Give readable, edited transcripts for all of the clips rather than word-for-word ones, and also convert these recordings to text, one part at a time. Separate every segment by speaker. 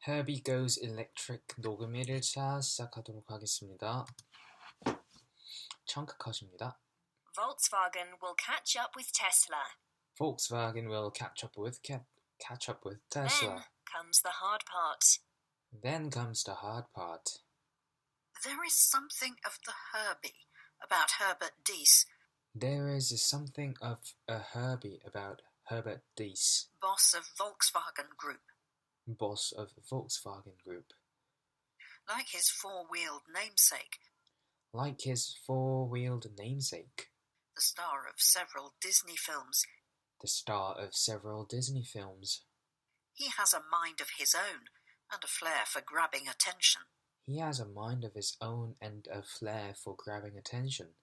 Speaker 1: Herbie Goes Electric 녹음 1일차 시작하도록 하겠습니다. 청크 컷입니다.
Speaker 2: Volkswagen will catch up with Tesla.
Speaker 1: Volkswagen will catch up with Tesla.
Speaker 2: Then comes the hard part.
Speaker 1: Then comes the hard part.
Speaker 3: There is something of the Herbie about Herbert Diess.
Speaker 1: There is something of a Herbie about Herbert Diess,
Speaker 3: boss of Volkswagen Group.
Speaker 1: Boss of Volkswagen Group.
Speaker 3: Like his four-wheeled namesake.
Speaker 1: Like his four-wheeled namesake.
Speaker 3: The star of several Disney films.
Speaker 1: The star of several Disney films.
Speaker 3: He has a mind of his own and a flair for grabbing attention.
Speaker 1: He has a mind of his own and a flair for grabbing attention.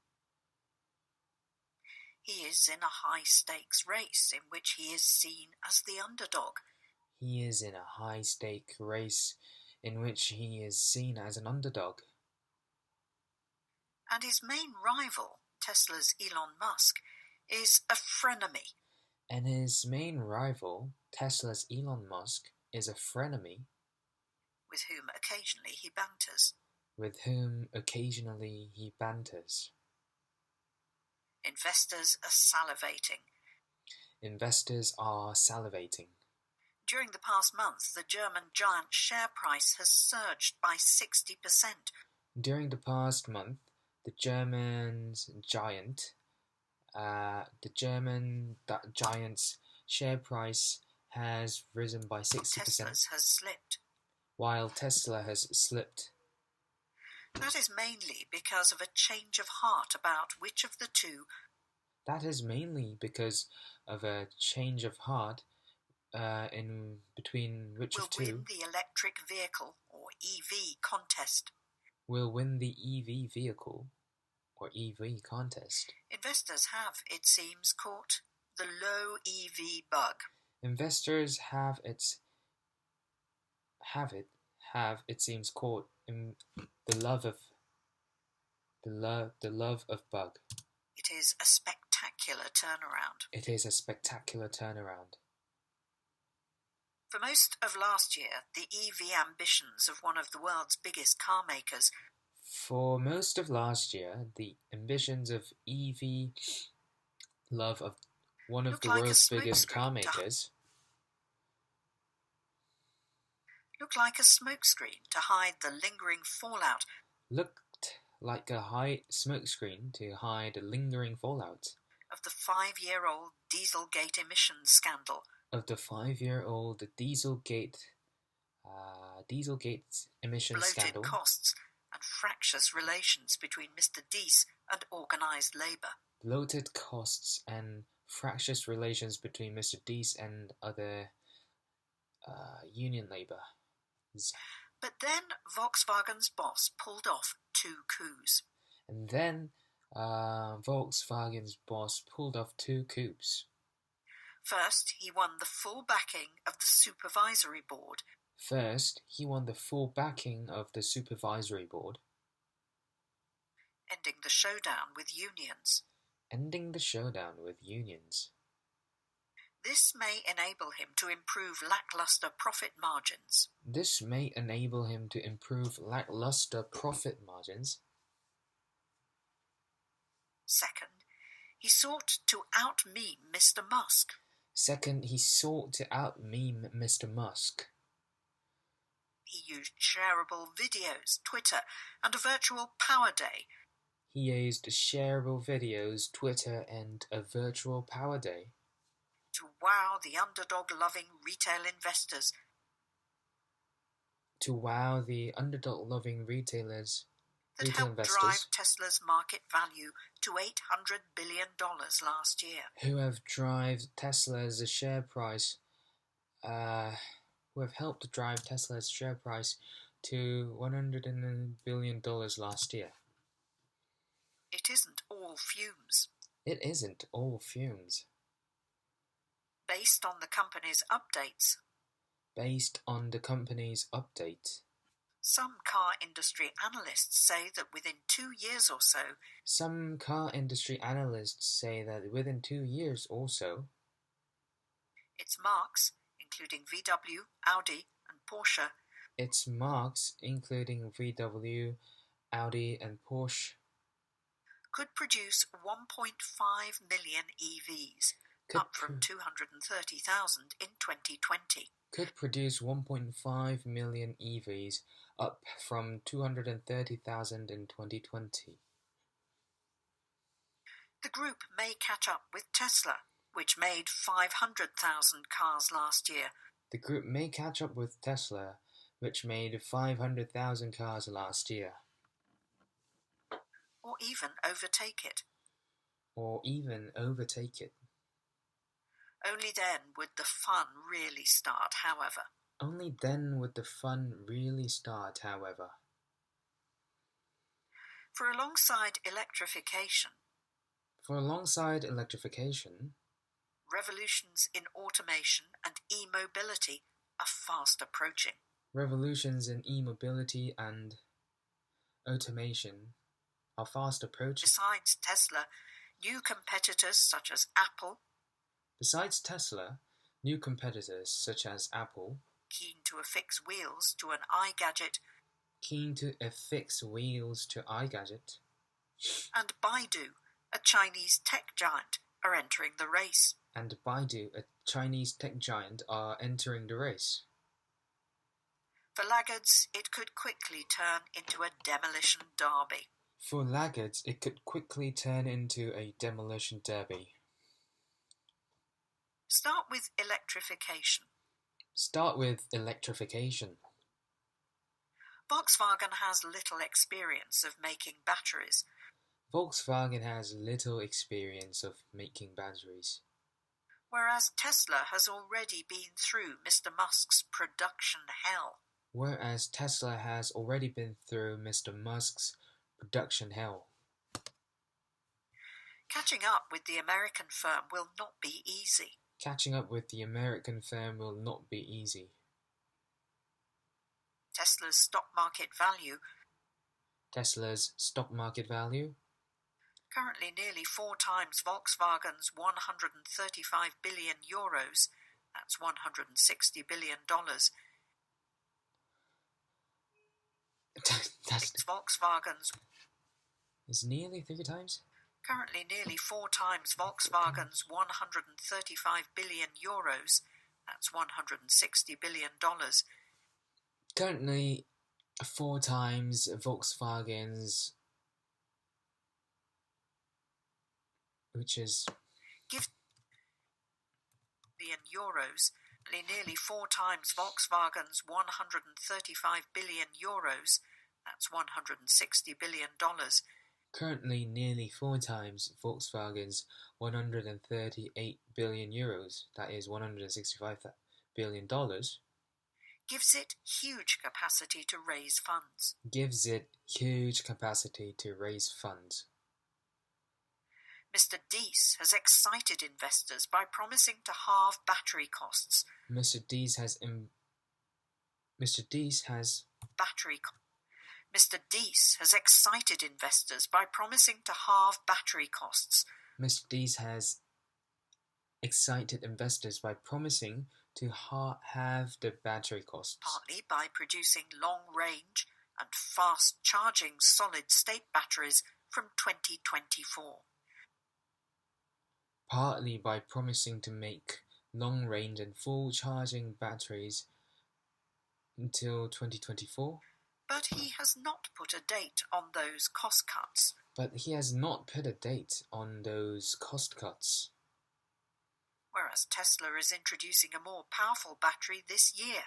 Speaker 3: He is in a high-stakes race in which he is seen as the underdog.
Speaker 1: He is in a high-stake race in which he is seen as an underdog.
Speaker 3: And his main rival, Tesla's Elon Musk, is a frenemy.
Speaker 1: And his main rival, Tesla's Elon Musk, is a frenemy.
Speaker 3: With whom occasionally he banters.
Speaker 1: With whom occasionally he banters.
Speaker 3: Investors are salivating.
Speaker 1: Investors are salivating.
Speaker 3: During the past month, the German giant share price has surged by 60%.
Speaker 1: During the past month, the German giant's share price has risen by 60%.
Speaker 3: Tesla's has slipped.
Speaker 1: While Tesla has slipped.
Speaker 3: That is mainly because of a change of heart about which of the two.
Speaker 1: That is mainly because of a change of heart in between which of two
Speaker 3: will win the electric vehicle or EV contest.
Speaker 1: Will win the EV vehicle or EV contest.
Speaker 3: Investors have, it seems, caught the low EV bug.
Speaker 1: Investors have it seems caught in the love of bug.
Speaker 3: It is a spectacular turnaround.
Speaker 1: It is a spectacular turnaround.
Speaker 3: For most of last year, the EV ambitions of one of the world's biggest car makers.
Speaker 1: For most of last year, the ambitions of EV love of one of the world's biggest car makers
Speaker 3: looked like a smokescreen to hide the lingering fallout.
Speaker 1: Looked like a smokescreen to hide the lingering fallout
Speaker 3: of the 5-year-old Dieselgate emissions scandal.
Speaker 1: Of the 5-year-old Dieselgate emissions scandal.
Speaker 3: Bloated costs and fractious relations between Mr. Diess and organised labour.
Speaker 1: Bloated costs and fractious relations between Mr. Diess and other union labour.
Speaker 3: But then Volkswagen's boss pulled off 2 coups.
Speaker 1: And then Volkswagen's boss pulled off 2 coups.
Speaker 3: First, he won the full backing of the supervisory board. Ending the showdown with unions. This may enable him to improve lacklustre profit margins. Second, he sought to out-meme Mr. Musk. He used shareable videos, Twitter, and a virtual power day. To wow the underdog-loving retail investors. That helped drive Tesla's market value to $800 billion last year.
Speaker 1: Who have helped drive Tesla's share price to $100 billion last year.
Speaker 3: It isn't all fumes. Based on the company's updates. Some car industry analysts say that within 2 years or so. Its marks, including VW, Audi and Porsche,
Speaker 1: Its marques, including VW, Audi and Porsche,
Speaker 3: could produce 1.5 million EVs, up from 230,000 in 2020.
Speaker 1: Could produce 1.5 million EVs, up from 230,000 in 2020.
Speaker 3: The group may catch up with Tesla, which made 500,000 cars last year.
Speaker 1: The group may catch up with Tesla, which made 500,000 cars last year.
Speaker 3: Or even overtake it. Only then would the fun really start, however. For alongside electrification, revolutions in automation and e-mobility are fast approaching. Besides Tesla, new competitors such as Apple, keen to affix wheels to an iGadget, and Baidu, a Chinese tech giant, are entering the race. For laggards, it could quickly turn into a demolition derby. Start with electrification. Volkswagen has little experience of making batteries. Whereas Tesla has already been through Mr. Musk's production hell. Catching up with the American firm will not be easy. Tesla's stock market value, currently nearly 4 times Volkswagen's 135 billion euros, that's $160 billion. Volkswagen's
Speaker 1: is nearly 3 times?
Speaker 3: Currently nearly 4 times Volkswagen's 135 billion euros, that's $160 billion.
Speaker 1: Currently 4 times Volkswagen's, which is
Speaker 3: billion euros, nearly 4 times Volkswagen's 135 billion euros, that's $160 billion.
Speaker 1: Currently nearly 4 times Volkswagen's 138 billion euros, that is $165 billion.
Speaker 3: Gives it huge capacity to raise funds. Mr. Dees has excited investors by promising to halve battery costs.
Speaker 1: Mr. Dees has
Speaker 3: excited investors by promising to halve battery costs.
Speaker 1: Mr. Dees has excited investors by promising to halve the battery costs.
Speaker 3: Partly by producing long-range and fast-charging solid-state batteries from 2024.
Speaker 1: Partly by promising to make long-range and full-charging batteries until 2024.
Speaker 3: But he has not put a date on those cost cuts. Whereas Tesla is introducing a more powerful battery this year.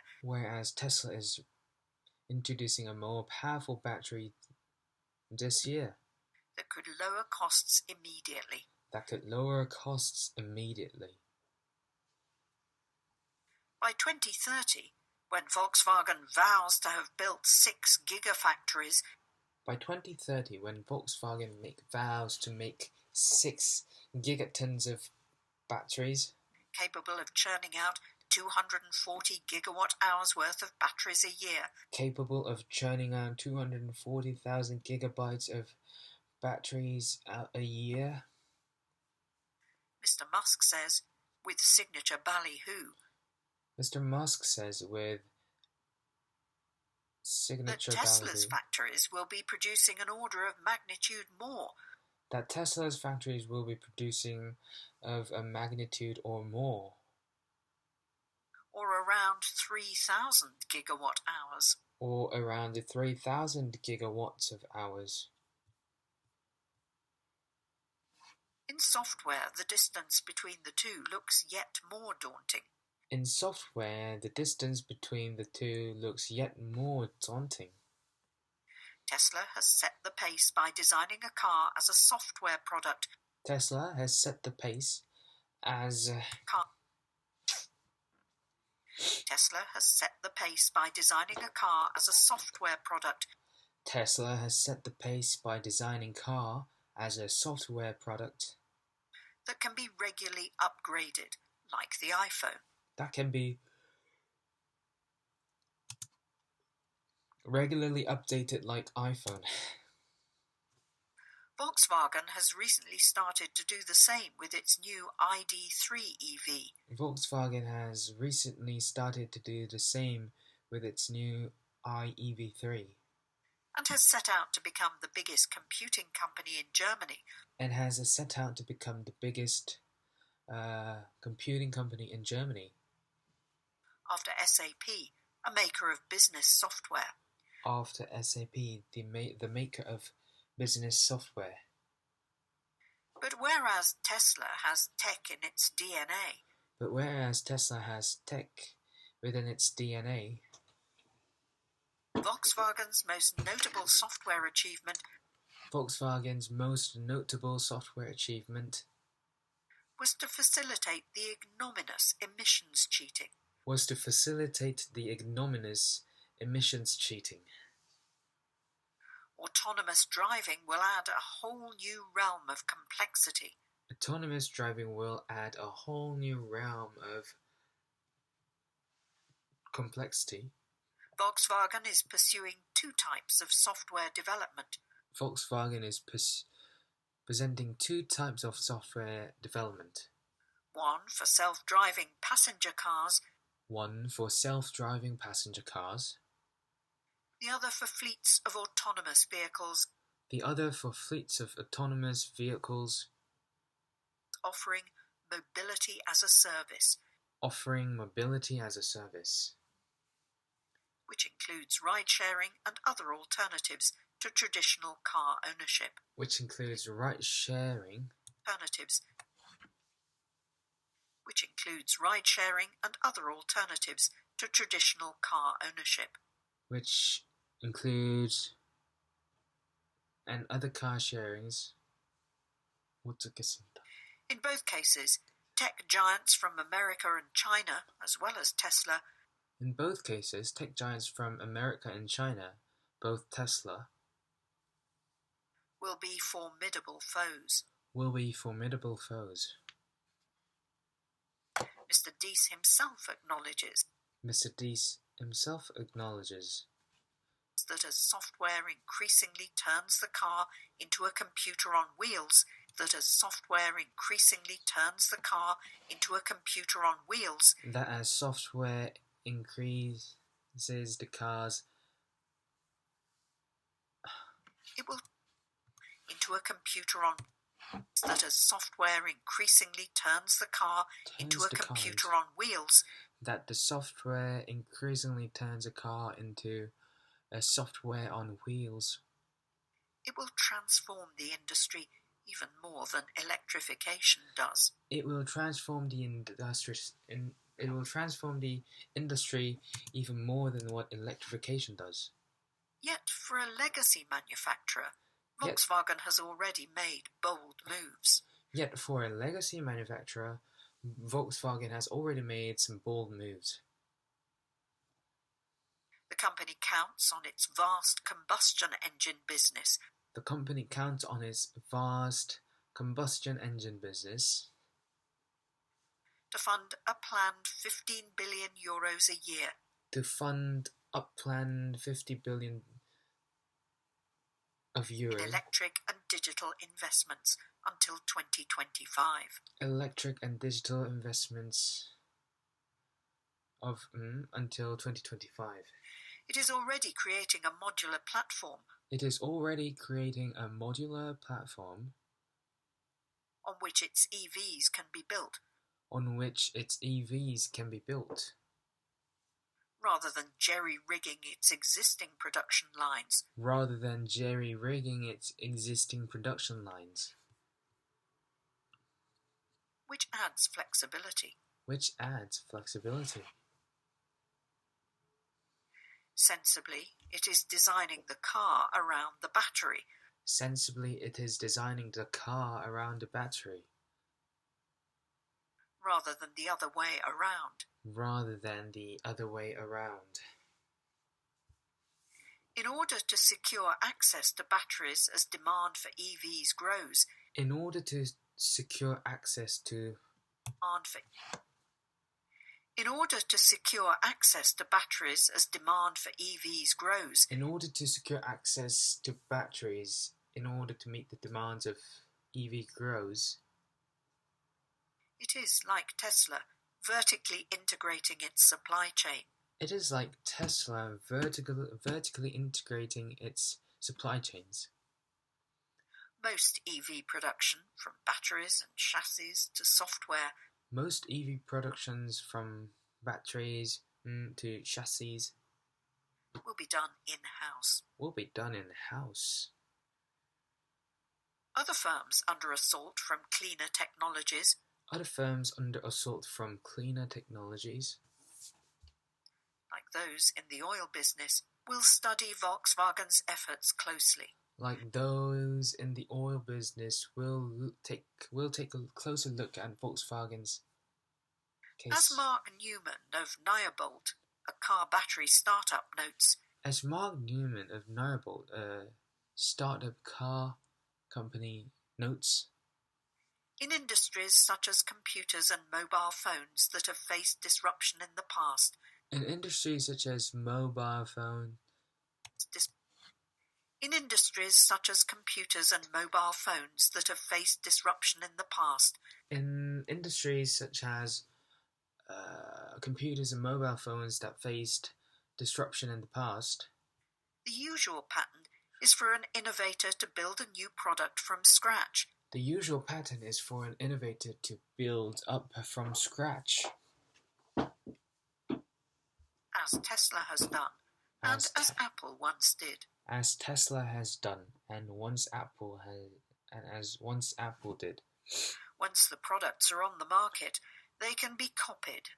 Speaker 3: That could lower costs immediately. By 2030, when Volkswagen vows to have built 6 gigafactories,
Speaker 1: make 6 gigatons of batteries,
Speaker 3: capable of churning out 240 gigawatt hours worth of batteries a year,
Speaker 1: capable of churning out 240,000 gigabytes of batteries out a year.
Speaker 3: Mr. Musk says, with signature ballyhoo.
Speaker 1: signature
Speaker 3: Tesla's
Speaker 1: battery.
Speaker 3: factories will be producing an order of magnitude more.
Speaker 1: That Tesla's factories will be producing of a magnitude or more.
Speaker 3: Or around 3,000 gigawatt hours.
Speaker 1: Or around 3,000 gigawatts of hours.
Speaker 3: In software, the distance between the two looks yet more daunting.
Speaker 1: In software, the distance between the two looks yet more daunting.
Speaker 3: Tesla has set the pace by designing a car as a software product.
Speaker 1: Tesla has set the pace as
Speaker 3: Tesla has set the pace by designing a car as a software product.
Speaker 1: Tesla has set the pace by designing car as a software product
Speaker 3: that can be regularly upgraded, like the iPhone.
Speaker 1: That can be regularly updated like iPhone.
Speaker 3: Volkswagen has recently started to do the same with its new ID.3 EV.
Speaker 1: Volkswagen has recently started to do the same with its new iEV3.
Speaker 3: And has set out to become the biggest computing company in Germany.
Speaker 1: And has set out to become the biggest computing company in Germany.
Speaker 3: After SAP, a maker of business software.
Speaker 1: After SAP, the maker of business software.
Speaker 3: But whereas Tesla has tech in its DNA.
Speaker 1: But whereas Tesla has tech within its DNA.
Speaker 3: Volkswagen's most notable software achievement was to facilitate the ignominious emissions cheating. Autonomous driving will add a whole new realm of complexity.
Speaker 1: Autonomous driving will add a whole new realm of complexity.
Speaker 3: Volkswagen is pursuing two types of software development.
Speaker 1: Volkswagen is presenting two types of software development.
Speaker 3: One for self-driving passenger cars.
Speaker 1: One for self-driving passenger cars.
Speaker 3: The other for fleets of autonomous vehicles.
Speaker 1: The other for fleets of autonomous vehicles.
Speaker 3: Offering mobility as a service.
Speaker 1: Offering mobility as a service.
Speaker 3: Which includes ride-sharing and other alternatives to traditional car ownership.
Speaker 1: Which includes ride-sharing.
Speaker 3: Which includes ride-sharing and other alternatives to traditional car ownership.
Speaker 1: Which includes and other car sharings.
Speaker 3: In both cases, tech giants from America and China, as well as Tesla.
Speaker 1: In both cases, tech giants from America and China, both Tesla,
Speaker 3: will be formidable foes. Mr. Deese himself acknowledges that as software increasingly turns the car into a computer on wheels, that as software increases the car into a computer on wheels, it will transform the industry even more than electrification does.
Speaker 1: It will transform the industry even more than what electrification does.
Speaker 3: Yet for a legacy manufacturer, Volkswagen has already made bold moves.
Speaker 1: Some bold moves.
Speaker 3: The company counts on its vast combustion engine business. To fund a planned €15 billion a year. In electric and digital investments until 2025.
Speaker 1: Until 2025.
Speaker 3: It is already creating a modular platform.
Speaker 1: It is already creating a modular platform
Speaker 3: on which its EVs can be built.
Speaker 1: On which its EVs can be built.
Speaker 3: Rather than jerry-rigging its existing production lines.
Speaker 1: Rather than jerry-rigging its existing production lines.
Speaker 3: Which adds flexibility.
Speaker 1: Which adds flexibility.
Speaker 3: Sensibly, it is designing the car around the battery.
Speaker 1: Sensibly, it is designing the car around the battery.
Speaker 3: Rather than the other way around.
Speaker 1: Rather than the other way around.
Speaker 3: In order to secure access to batteries as demand for EVs grows.
Speaker 1: In order to secure access to
Speaker 3: In order to secure access to batteries as demand for EVs grows.
Speaker 1: In order to secure access to batteries, in order to meet the demands of EV grows.
Speaker 3: It is like Tesla, vertically integrating its supply chain.
Speaker 1: It is like Tesla vertically integrating its supply chains.
Speaker 3: Most EV production, from batteries and chassis to software.
Speaker 1: Most EV productions, from batteries to chassis,
Speaker 3: will be done in-house.
Speaker 1: Will be done in-house.
Speaker 3: Other firms under assault from cleaner technologies.
Speaker 1: Other firms under assault from cleaner technologies.
Speaker 3: Like those in the oil business, will study Volkswagen's efforts closely.
Speaker 1: Like those in the oil business, will take a closer look at Volkswagen's case.
Speaker 3: As Mark Newman of Nyobolt, a car battery startup, notes.
Speaker 1: As Mark Newman of Nyobolt, a startup car company, notes.
Speaker 3: In industries such as computers and mobile phones that have faced disruption in the past.
Speaker 1: In industries such as mobile phone.
Speaker 3: In industries such as computers and mobile phones that have faced disruption in the past.
Speaker 1: In industries such as computers and mobile phones that faced disruption in the past.
Speaker 3: The usual pattern is for an innovator to build a new product from scratch.
Speaker 1: The usual pattern is for an innovator to build up from scratch.
Speaker 3: As Tesla has done, as Apple once did.
Speaker 1: As Tesla has done, and once Apple did.
Speaker 3: Once the products are on the market, they can be copied.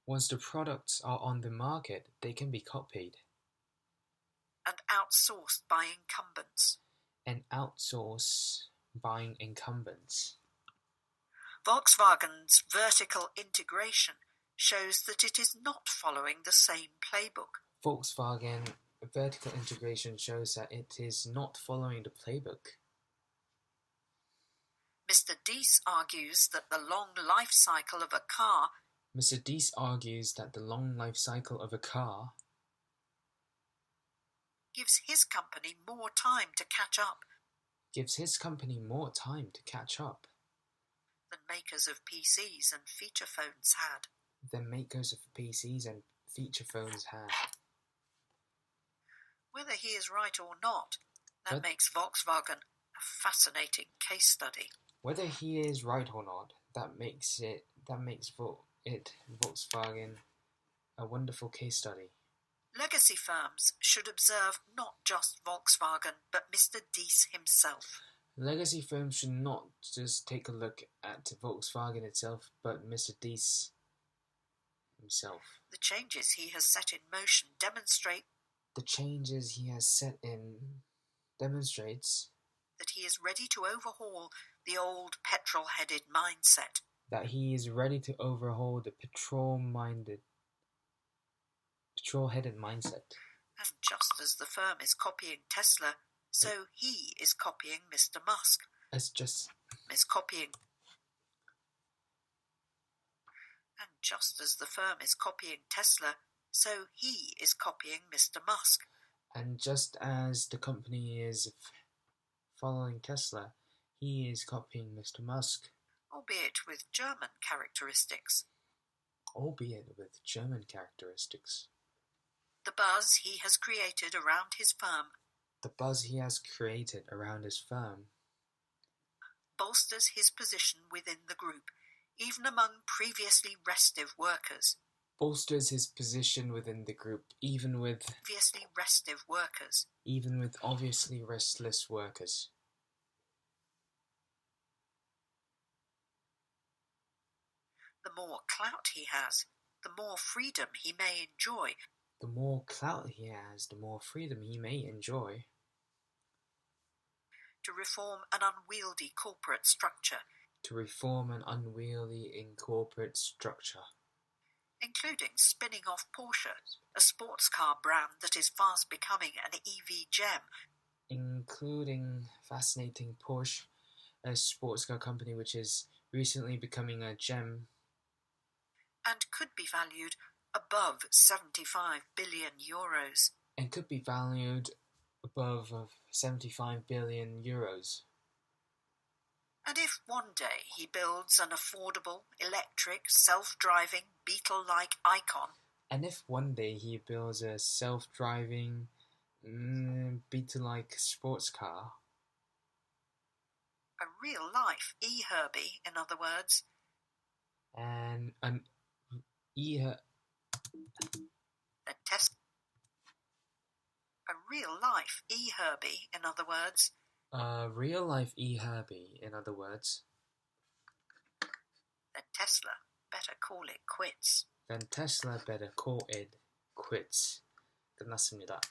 Speaker 1: Once the products are on the market, they can be copied.
Speaker 3: And outsourced by incumbents. Volkswagen's vertical integration shows that it is not following the same playbook.
Speaker 1: Volkswagen vertical integration shows that it is not following the playbook.
Speaker 3: Mr. Deese argues that the long life cycle of a car gives his company more time to catch up. Than makers of PCs and feature phones had. Whether he is right or not, that makes Volkswagen a fascinating case study.
Speaker 1: Whether he is right or not, that makes Volkswagen a wonderful case study.
Speaker 3: Legacy firms should observe not just Volkswagen, but Mr. Deese himself.
Speaker 1: Legacy firms should not just take a look at Volkswagen itself, but Mr. Deese himself.
Speaker 3: The changes he has set in motion demonstrates
Speaker 1: that
Speaker 3: he is ready to overhaul the old petrol-headed mindset.
Speaker 1: That he is ready to overhaul the petrol-headed mindset.
Speaker 3: And just as the firm is copying Tesla, so he is copying Mr. Musk. And just as the firm is copying Tesla, so he is copying Mr. Musk.
Speaker 1: And just as the company is following Tesla, he is copying Mr. Musk.
Speaker 3: Albeit with German characteristics. The buzz he has created around his firm.
Speaker 1: The buzz he has created around his firm
Speaker 3: bolsters his position within the group, even among previously restive workers.
Speaker 1: Bolsters his position within the group, even with
Speaker 3: Previously restive workers.
Speaker 1: Even with obviously restless workers.
Speaker 3: The more clout he has, the more freedom he may enjoy.
Speaker 1: The more clout he has, the more freedom he may enjoy.
Speaker 3: To reform an unwieldy corporate structure.
Speaker 1: To reform an unwieldy corporate structure.
Speaker 3: Including spinning off Porsche, a sports car brand that is fast becoming an EV gem.
Speaker 1: Including fascinating Porsche, a sports car company which is recently becoming a gem.
Speaker 3: And could be valued above 75 billion euros.
Speaker 1: And could be valued above 75 billion euros.
Speaker 3: And if one day he builds an affordable, electric, self-driving, Beetle-like icon.
Speaker 1: And if one day he builds a self-driving, Beetle-like sports car.
Speaker 3: A real-life Herbie, in other words.
Speaker 1: And an A
Speaker 3: real-life Herbie, in other words.
Speaker 1: A real-life Herbie, in other words.
Speaker 3: Then Tesla better call it quits.
Speaker 1: Then Tesla better call it quits. 끝났습니다.